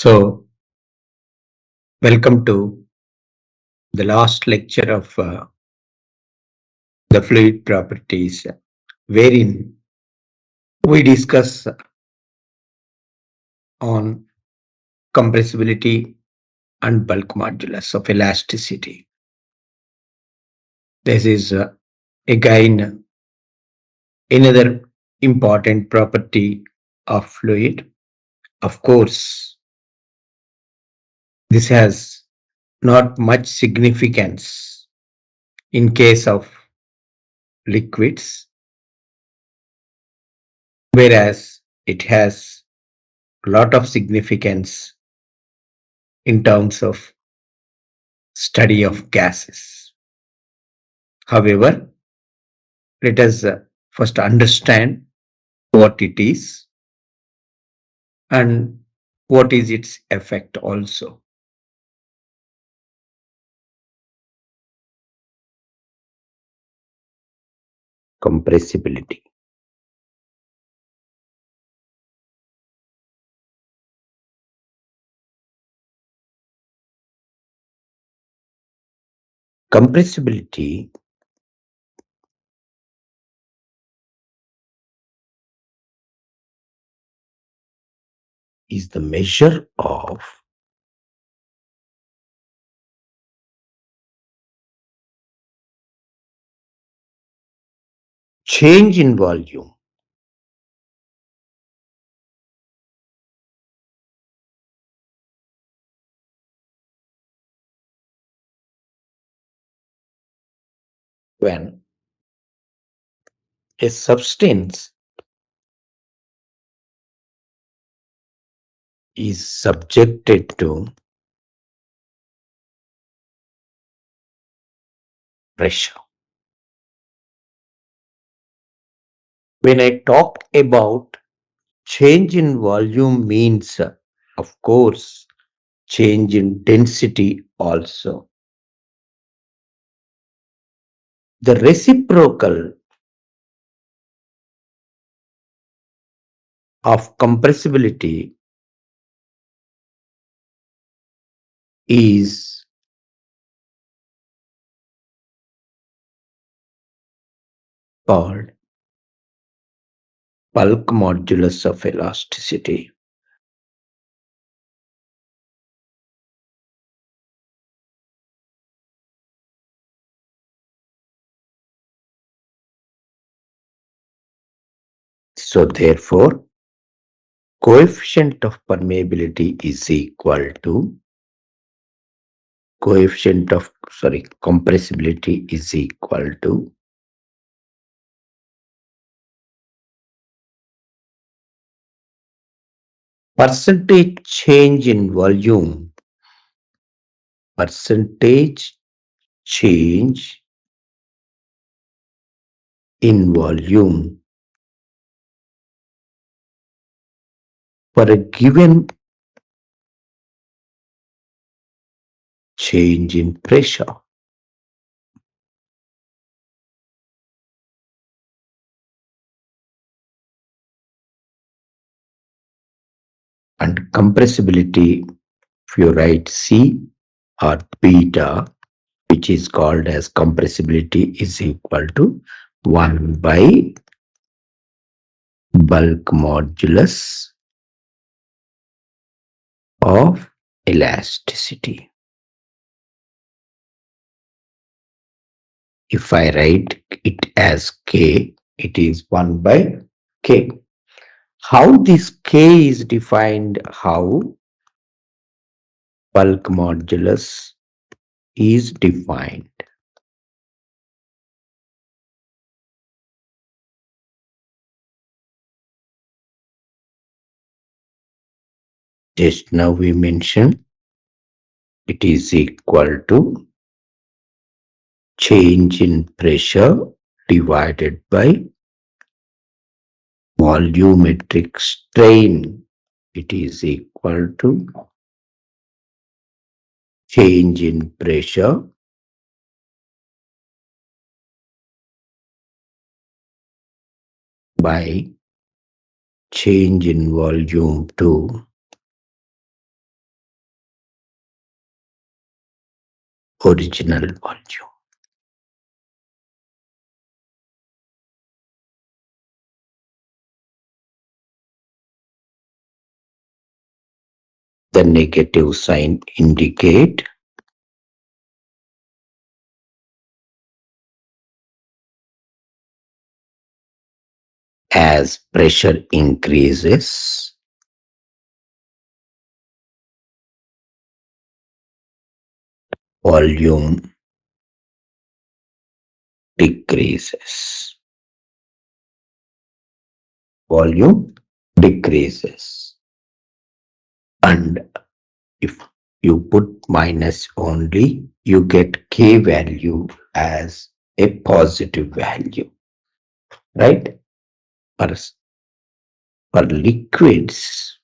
So, welcome to the last lecture of the fluid properties, wherein we discuss on compressibility and bulk modulus of elasticity. This is again another important property of fluid. Of course, this has not much significance in case of liquids, whereas it has a lot of significance in terms of study of gases. However, let us first understand what it is and what is its effect also. Compressibility. Compressibility is the measure of change in volume when a substance is subjected to pressure. When I talk about change in volume means, of course, change in density also. The reciprocal of compressibility is called bulk modulus of elasticity. So therefore, coefficient of permeability is equal to compressibility is equal to percentage change in volume, percentage change in volume for a given change in pressure. And compressibility, if you write C or beta, which is called as compressibility, is equal to 1 by bulk modulus of elasticity. If I write it as K, it is 1 by K. How this K is defined, how bulk modulus is defined. Just now we mentioned it is equal to change in pressure divided by volumetric strain. It is equal to change in pressure by change in volume 2 original volume. The negative sign indicate as pressure increases, volume decreases. Volume decreases. And if you put minus only, you get K value as a positive value, right? For, for liquids,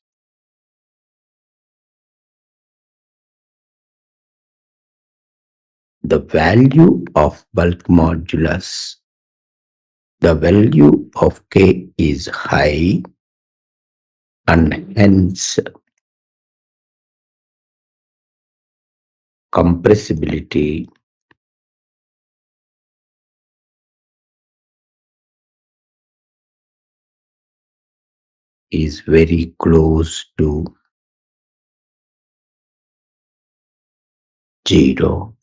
the value of bulk modulus, the value of K is high, and hence compressibility is very close to zero.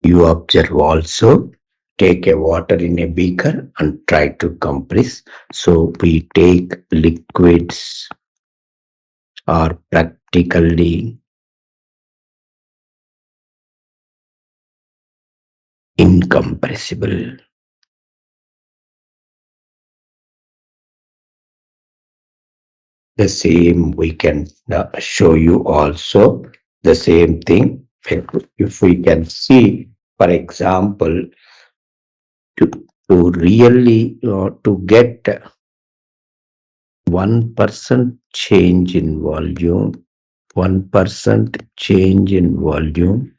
You observe also, take a water in a beaker and try to compress. So we take liquids are practically incompressible. The same we can show you also the same thing. If we can see, for example, to, to really to get 1% change in volume, 1% change in volume,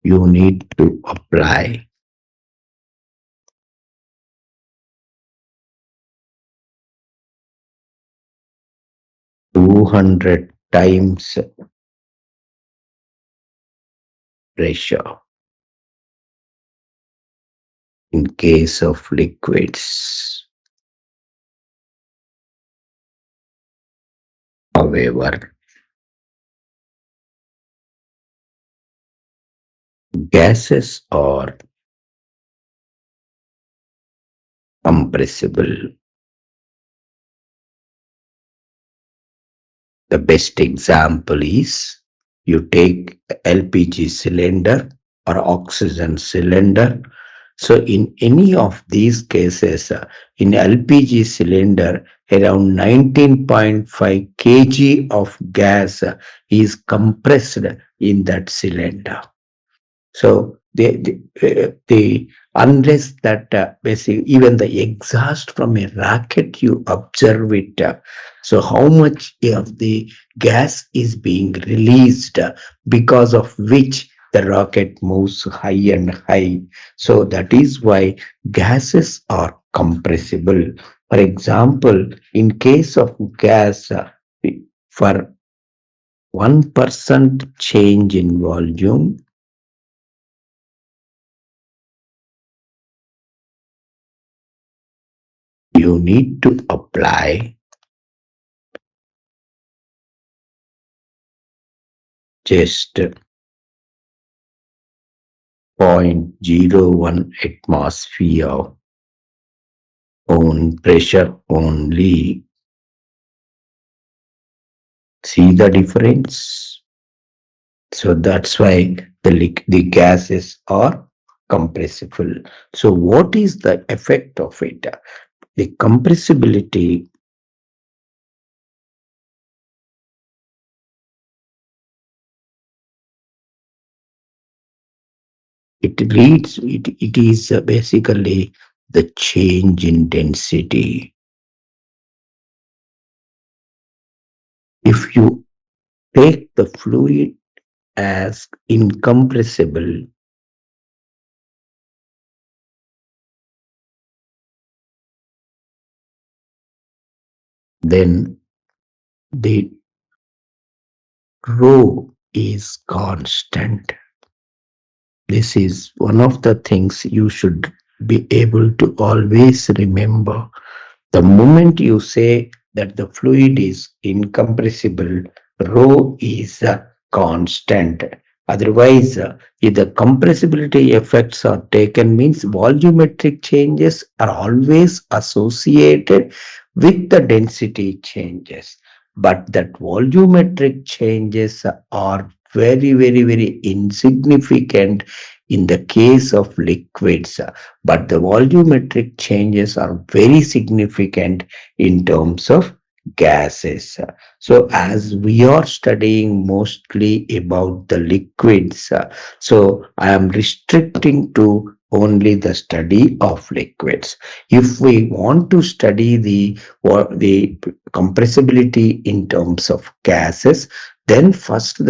you need to apply 200 times pressure in case of liquids. However, gases are compressible. The best example is you take LPG cylinder or oxygen cylinder. So in any of these cases, in LPG cylinder, around 19.5 kg of gas is compressed in that cylinder. So they unless that basically even the exhaust from a rocket you observe it. So how much of the gas is being released because of which the rocket moves high and high. So that is why gases are compressible. For example, in case of gas, for 1% change in volume, you need to apply just 0.01 atmosphere on pressure only. See the difference? So that's why the gases are compressible. So what is the effect of it? The compressibility, it is basically the change in density. If you take the fluid as incompressible, then the rho is constant. This is one of the things you should be able to always remember. The moment you say that the fluid is incompressible, rho is a constant. Otherwise, if the compressibility effects are taken, means volumetric changes are always associated with the density changes. But that volumetric changes are very, very, very insignificant in the case of liquids, but the volumetric changes are very significant in terms of gases. So, as we are studying mostly about the liquids, so I am restricting to only the study of liquids. If we want to study the compressibility in terms of gases, then first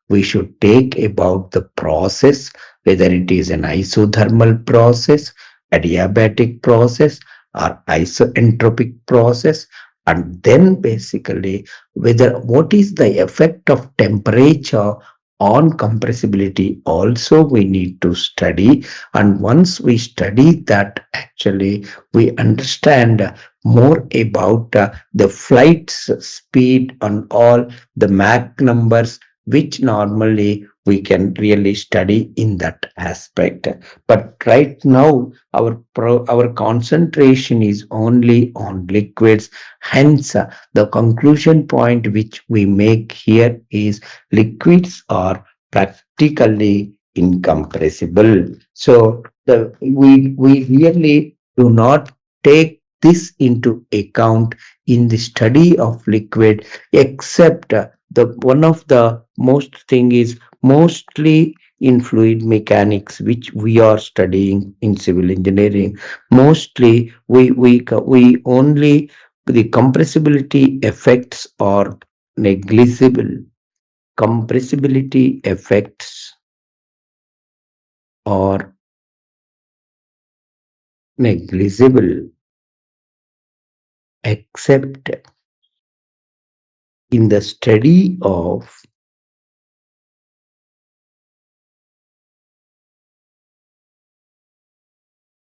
we should take about the process, whether it is an isothermal process, adiabatic process, or isoentropic process, and then basically whether what is the effect of temperature on compressibility also we need to study. And once we study that, actually we understand more about the flight's speed and all the Mach numbers, which normally we can really study in that aspect. But right now our concentration is only on liquids. Hence, the conclusion point which we make here is liquids are practically incompressible. So we really do not take this into account in the study of liquid, except the one of the most thing is mostly in fluid mechanics, which we are studying in civil engineering. Mostly we only the compressibility effects are negligible. Compressibility effects are negligible, except in the study of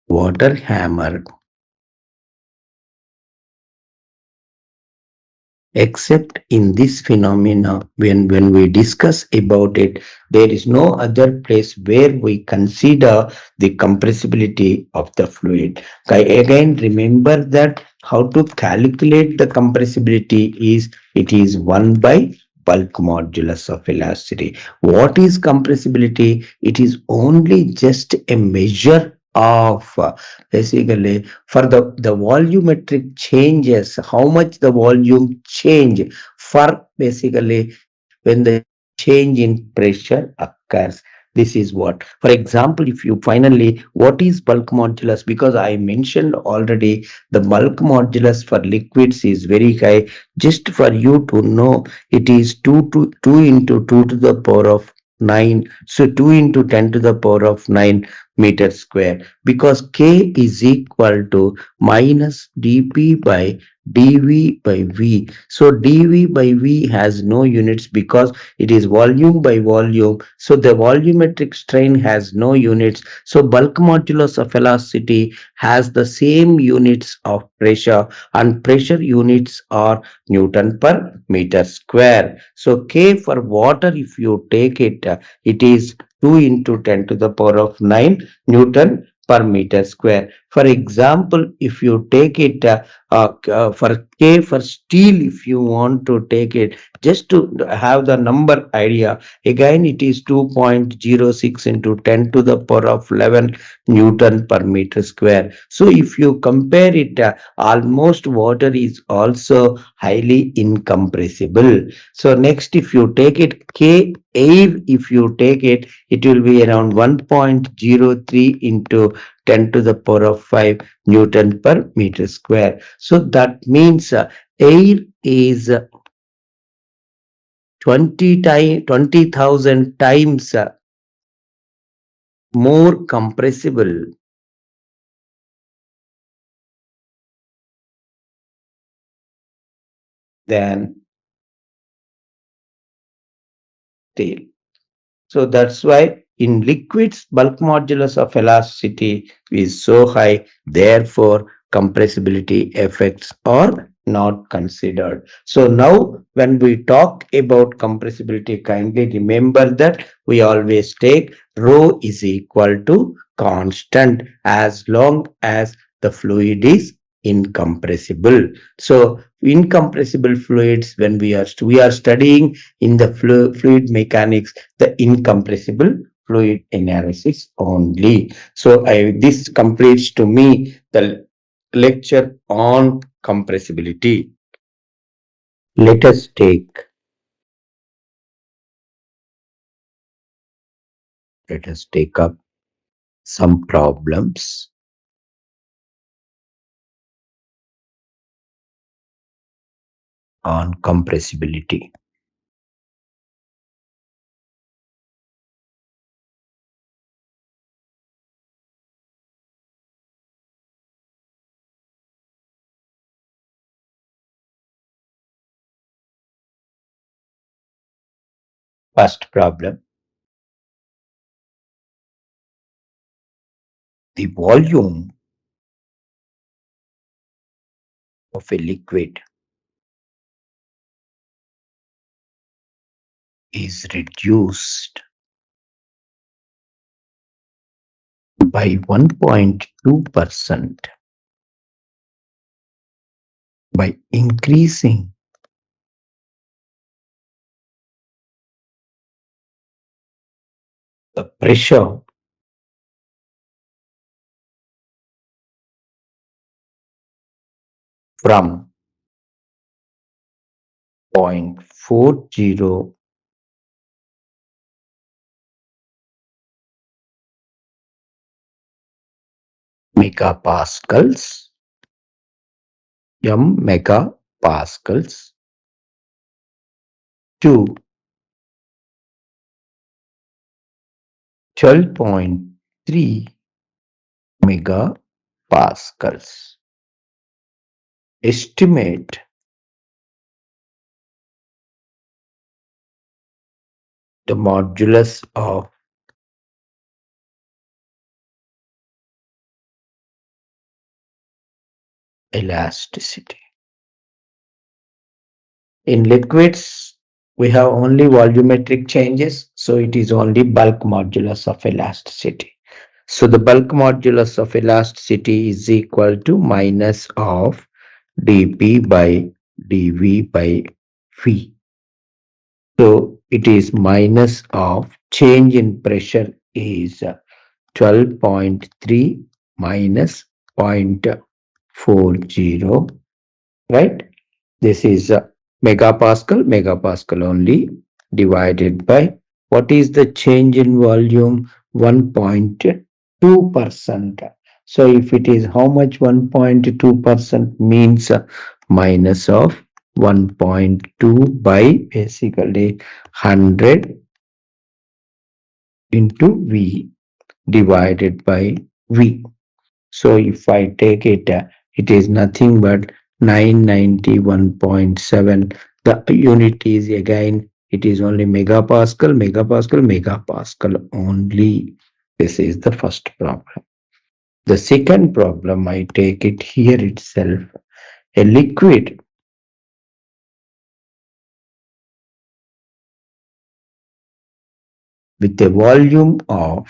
water hammer. Except in this phenomena, when we discuss about it, there is no other place where we consider the compressibility of the fluid. Again, remember that how to calculate the compressibility is it is 1 by bulk modulus of velocity. What is compressibility? It is only just a measure of basically for the volumetric changes, how much the volume change for basically when the change in pressure occurs. This is what, for example, if you finally, what is bulk modulus? Because I mentioned already the bulk modulus for liquids is very high. Just for you to know, it is 2 into 2 to the power of 9, so 2 into 10 to the power of 9 meters square, because K is equal to minus dP by dV by V. So dV by V has no units because it is volume by volume. So the volumetric strain has no units. So bulk modulus of velocity has the same units of pressure, and pressure units are Newton per meter square. So K for water, if you take it, it is 2 into 10 to the power of 9 Newton per meter square. For example, if you take it for K for steel, if you want to take it, just to have the number idea, again it is 2.06 into 10 to the power of 11 Newton per meter square. So if you compare it, almost water is also highly incompressible. So next, if you take it K air, if you take it, it will be around 1.03 into 10 to the power of 5 Newton per meter square. So that means air is 20,000 times more compressible than steel. So that's why in liquids, bulk modulus of elasticity is so high. Therefore, compressibility effects are not considered. So now when we talk about compressibility, kindly remember that we always take rho is equal to constant as long as the fluid is incompressible. So incompressible fluids, when we are studying in the fluid mechanics, the incompressible fluid analysis only. So this completes to me the lecture on compressibility. Let us take up some problems on compressibility. First problem: the volume of a liquid is reduced by 1.2% by increasing the pressure from 0.40 megapascals, m megapascals, to 12.3 megapascals. Estimate the modulus of elasticity. In liquids, we have only volumetric changes, so it is only bulk modulus of elasticity. So the bulk modulus of elasticity is equal to minus of dP by dV by V. So it is minus of change in pressure is 12.3 minus 0.40, right? This is megapascal only, divided by what is the change in volume? 1.2%. So if it is how much? 1.2% means minus of 1.2 by basically 100 into V divided by V. So if I take it, it is nothing but 991.7. The unit is again, it is only megapascal, megapascal, megapascal only. This is the first problem. The second problem, I take it here itself. A liquid with a volume of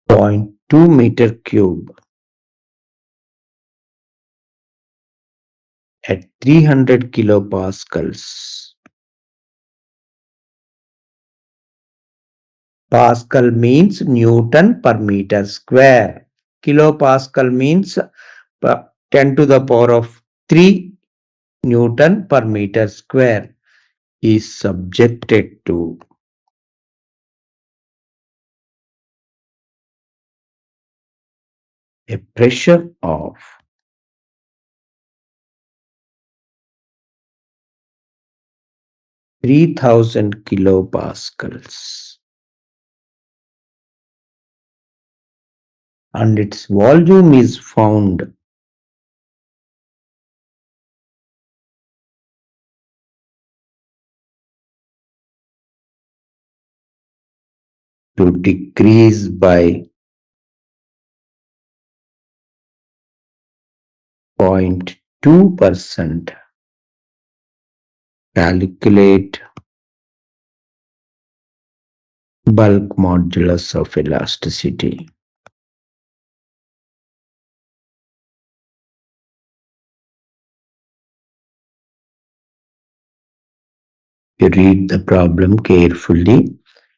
0.2 meter cube at 300 kilopascals. Pascal means Newton per meter square. Kilopascal means 10 to the power of 3 Newton per meter square is subjected to a pressure of 3000 kilopascals and its volume is found to decrease by 0.2%, calculate bulk modulus of elasticity. You read the problem carefully.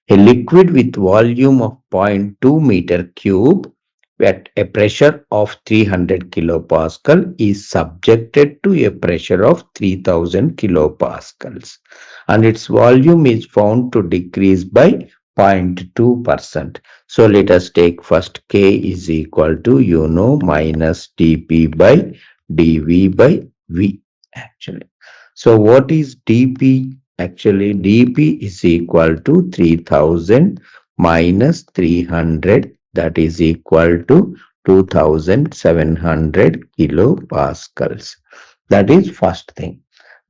A liquid with volume of zero point 0.2 meter cube at a pressure of 300 kilopascal is subjected to a pressure of 3000 kilopascals, and its volume is found to decrease by 0.2%. So let us take first K is equal to minus dP by dV by V actually. So what is dP? Actually, dP is equal to 3000 minus 300, that is equal to 2700 kilopascals. That is first thing.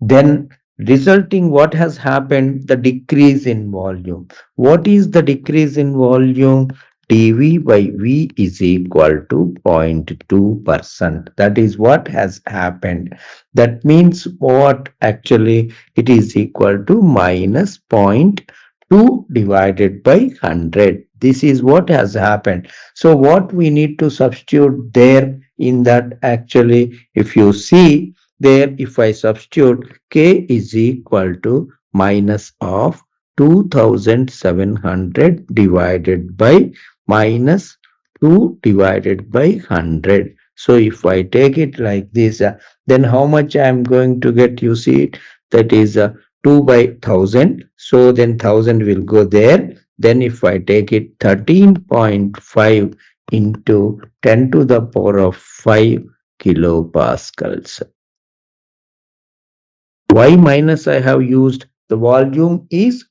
Then resulting what has happened, the decrease in volume. What is the decrease in volume? dV by V is equal to 0.2%. That is what has happened. That means what actually it is equal to minus 0.2 divided by 100. This is what has happened. So what we need to substitute there in that actually, if you see there, if I substitute K is equal to minus of 2700 divided by minus 2 divided by 100. So if I take it like this, then how much I am going to get? You see it, that is 2 by 1000. So then 1000 will go there. Then if I take it 13.5 into 10 to the power of 5 kilopascals. Why minus I have used? The volume is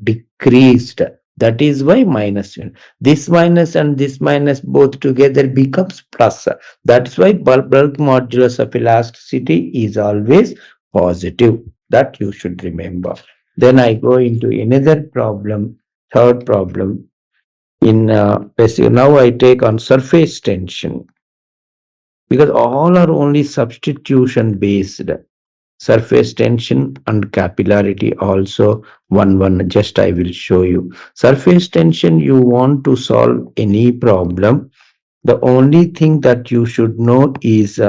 decreased. That is why minus. This minus and this minus both together becomes plus. That's why bulk modulus of elasticity is always positive. That you should remember. Then I go into another problem, third problem. In basically now I take on surface tension, because all are only substitution based. Surface tension and capillarity also one just I will show you. Surface tension, you want to solve any problem, the only thing that you should know is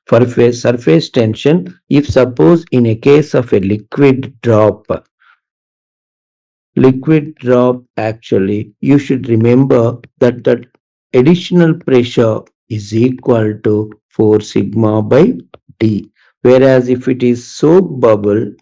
for surface tension, if suppose in a case of a liquid drop actually, you should remember that the additional pressure is equal to 4 sigma by d, whereas if it is soap bubble,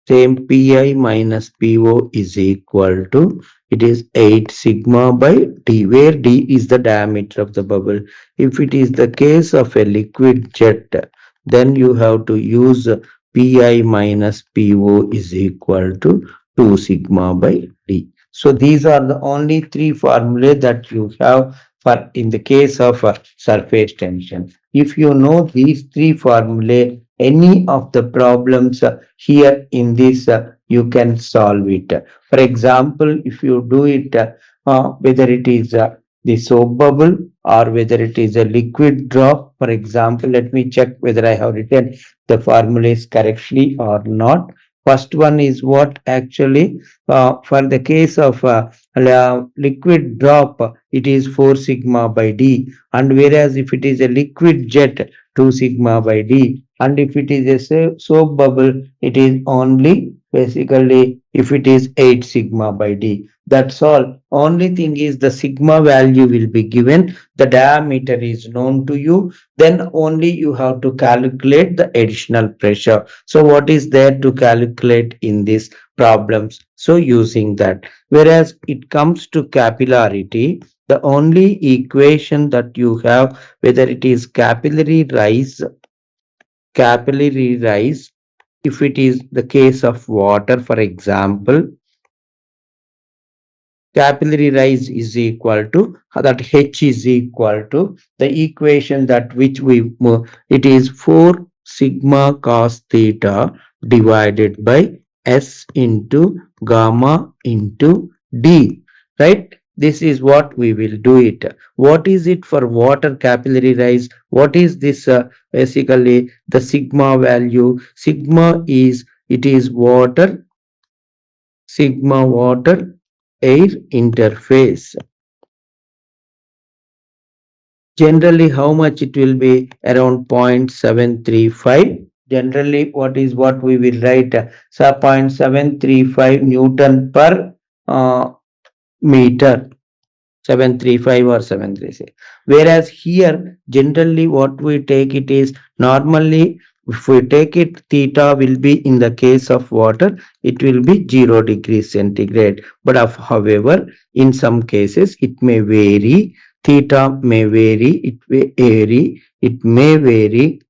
same Pi minus Po is equal to, it is 8 sigma by d, where d is the diameter of the bubble. If it is the case of a liquid jet, then you have to use Pi minus Po is equal to 2 sigma by d. So these are the only three formulae that you have for in the case of surface tension. If you know these three formulae, any of the problems here in this, you can solve it. For example, if you do it, whether it is the soap bubble or whether it is a liquid drop, for example, let me check whether I have written the formulas correctly or not. First one is what actually, for the case of liquid drop, it is 4 sigma by d, and whereas if it is a liquid jet, 2 sigma by d, and if it is a soap bubble, it is only basically if it is 8 sigma by d. That's all. Only thing is the sigma value will be given, the diameter is known to you, then only you have to calculate the additional pressure. So what is there to calculate in these problems? So using that, whereas it comes to capillarity, the only equation that you have, whether it is capillary rise, if it is the case of water, for example, capillary rise is equal to that H is equal to the equation that which it is 4 sigma cos theta divided by S into gamma into D, right? This is what we will do it. What is it for water capillary rise? What is this? Basically, the sigma value. Sigma is, it is water, sigma water air interface. Generally, how much it will be? Around 0.735. Generally, what we will write? So 0.735 Newton per meter. 735 or 736. Whereas here, generally what we take it is, normally if we take it, theta will be, in the case of water, it will be 0 degrees centigrade. But however, in some cases it may vary, theta may vary, it may vary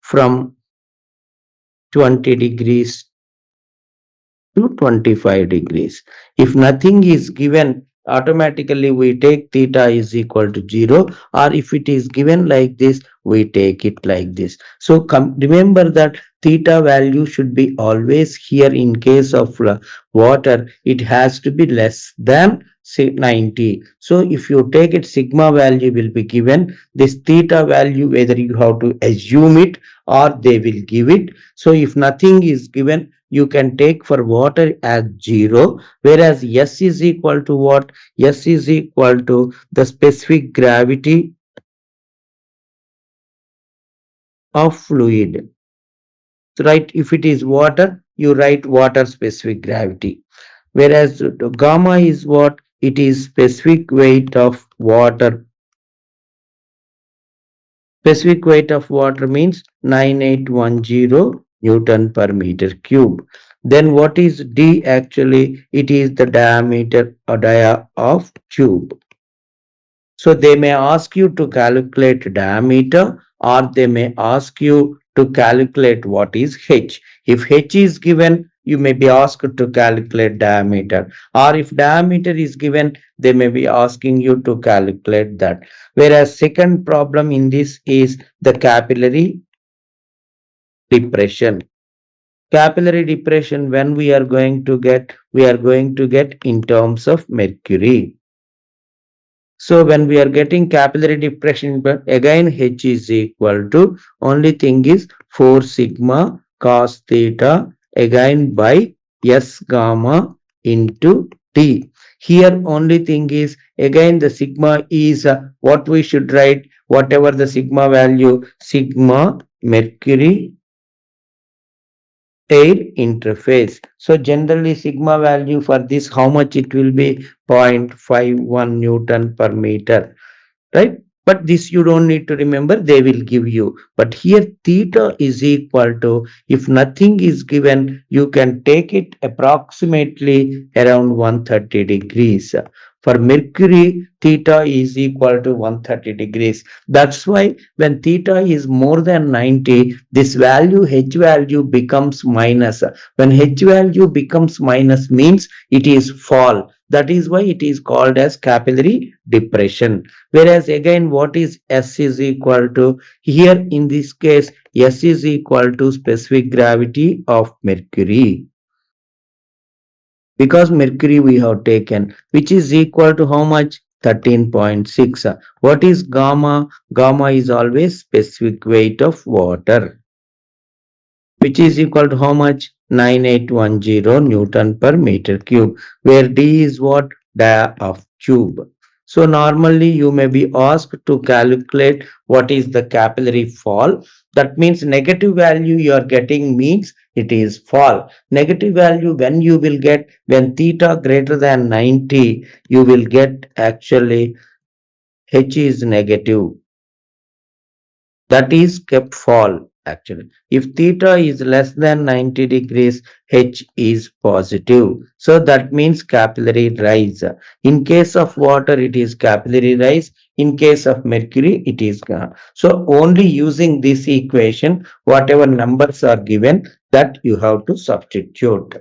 from 20 degrees to 25 degrees. If nothing is given, automatically we take theta is equal to 0, or if it is given like this, we take it like this. So remember that theta value should be always, here in case of water, it has to be less than say 90. So if you take it, sigma value will be given. This theta value, whether you have to assume it or they will give it. So if nothing is given, you can take for water as 0, whereas S is equal to what? S is equal to the specific gravity of fluid. So, right, if it is water, you write water specific gravity. Whereas gamma is what? It is specific weight of water. Specific weight of water means 9810 Newton per meter cube. Then what is D actually? It is the diameter or dia of tube. So they may ask you to calculate diameter, or they may ask you to calculate what is H. If H is given, you may be asked to calculate diameter. Or if diameter is given, they may be asking you to calculate that. Whereas second problem in this is the capillary depression. Capillary depression, when we are going to get in terms of mercury. So when we are getting capillary depression, but again H is equal to, only thing is 4 sigma cos theta again by S gamma into T. Here only thing is, again the sigma is what we should write, whatever the sigma value, sigma mercury air interface. So generally sigma value for this, how much it will be? 0.51 Newton per meter, right? But this you don't need to remember, they will give you. But here theta is equal to, if nothing is given, you can take it approximately around 130 degrees. For mercury, theta is equal to 130 degrees. That's why when theta is more than 90, this value, H value becomes minus. When H value becomes minus means it is fall. That is why it is called as capillary depression. Whereas again, what is S is equal to? Here in this case, S is equal to specific gravity of mercury. Because mercury we have taken, which is equal to how much? 13.6. What is gamma? Gamma is always specific weight of water, which is equal to how much? 9810 Newton per meter cube, where D is what? Dia of tube. So normally you may be asked to calculate what is the capillary fall. That means negative value you are getting means it is fall. Negative value when you will get, when theta greater than 90, you will get actually H is negative, that is kept fall actually. If theta is less than 90 degrees, H is positive. So that means capillary rise. In case of water, it is capillary rise. In case of mercury, it is so only using this equation, whatever numbers are given, that you have to substitute.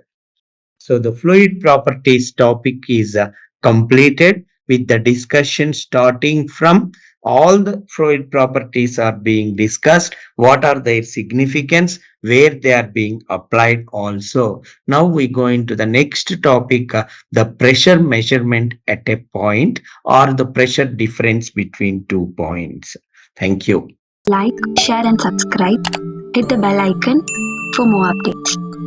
So the fluid properties topic is completed with the discussion starting from all the fluid properties are being discussed, what are their significance, where they are being applied also. Now we go into the next topic, the pressure measurement at a point or the pressure difference between 2 points. Thank you. Like, share, and subscribe. Hit the bell icon for more updates.